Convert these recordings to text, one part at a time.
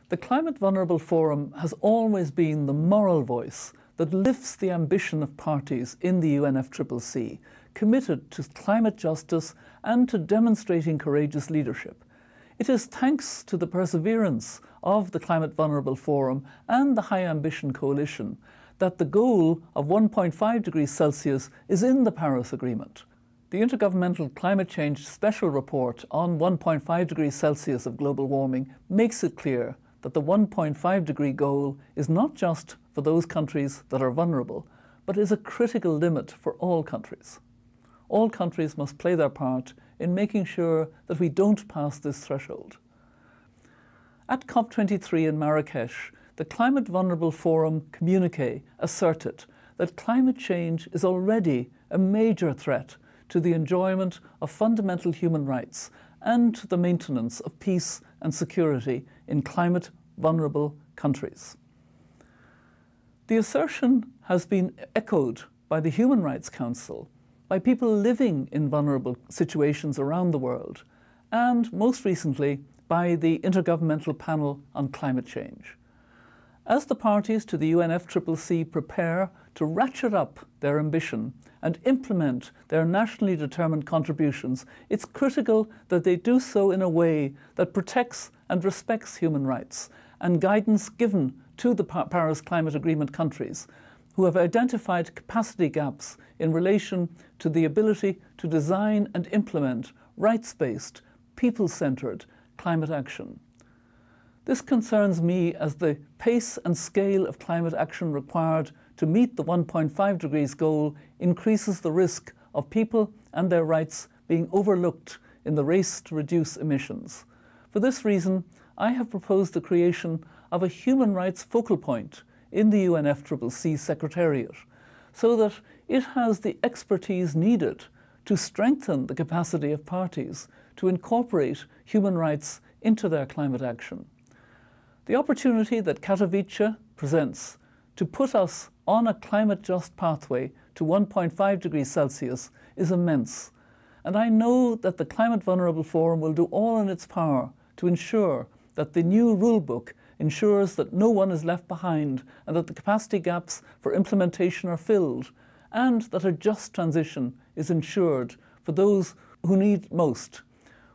The Climate Vulnerable Forum has always been the moral voice that lifts the ambition of parties in the UNFCCC, committed to climate justice and to demonstrating courageous leadership. It is thanks to the perseverance of the Climate Vulnerable Forum and the High Ambition Coalition that the goal of 1.5 degrees Celsius is in the Paris Agreement. The Intergovernmental Climate Change Special Report on 1.5 degrees Celsius of global warming makes it clear that the 1.5 degree goal is not just for those countries that are vulnerable, but is a critical limit for all countries. All countries must play their part in making sure that we don't pass this threshold. At COP23 in Marrakesh, the Climate Vulnerable Forum communiqué asserted that climate change is already a major threat to the enjoyment of fundamental human rights and to the maintenance of peace and security in climate vulnerable countries. The assertion has been echoed by the Human Rights Council, by people living in vulnerable situations around the world, and most recently by the Intergovernmental Panel on Climate Change. As the parties to the UNFCCC prepare to ratchet up their ambition and implement their nationally determined contributions, it's critical that they do so in a way that protects and respects human rights and guidance given to the Paris Climate Agreement countries who have identified capacity gaps in relation to the ability to design and implement rights-based, people-centred climate action. This concerns me as the pace and scale of climate action required to meet the 1.5 degrees goal increases the risk of people and their rights being overlooked in the race to reduce emissions. For this reason, I have proposed the creation of a human rights focal point in the UNFCCC Secretariat, so that it has the expertise needed to strengthen the capacity of parties to incorporate human rights into their climate action. The opportunity that Katowice presents to put us on a climate-just pathway to 1.5 degrees Celsius is immense, and I know that the Climate Vulnerable Forum will do all in its power to ensure that the new rulebook ensures that no one is left behind and that the capacity gaps for implementation are filled, and that a just transition is ensured for those who need most.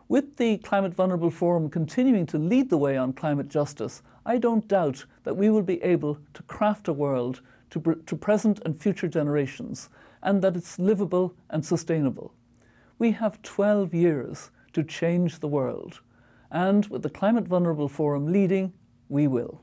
With the Climate Vulnerable Forum continuing to lead the way on climate justice, I don't doubt that we will be able to craft a world to present and future generations, and that it's livable and sustainable. We have 12 years to change the world, and with the Climate Vulnerable Forum leading, we will.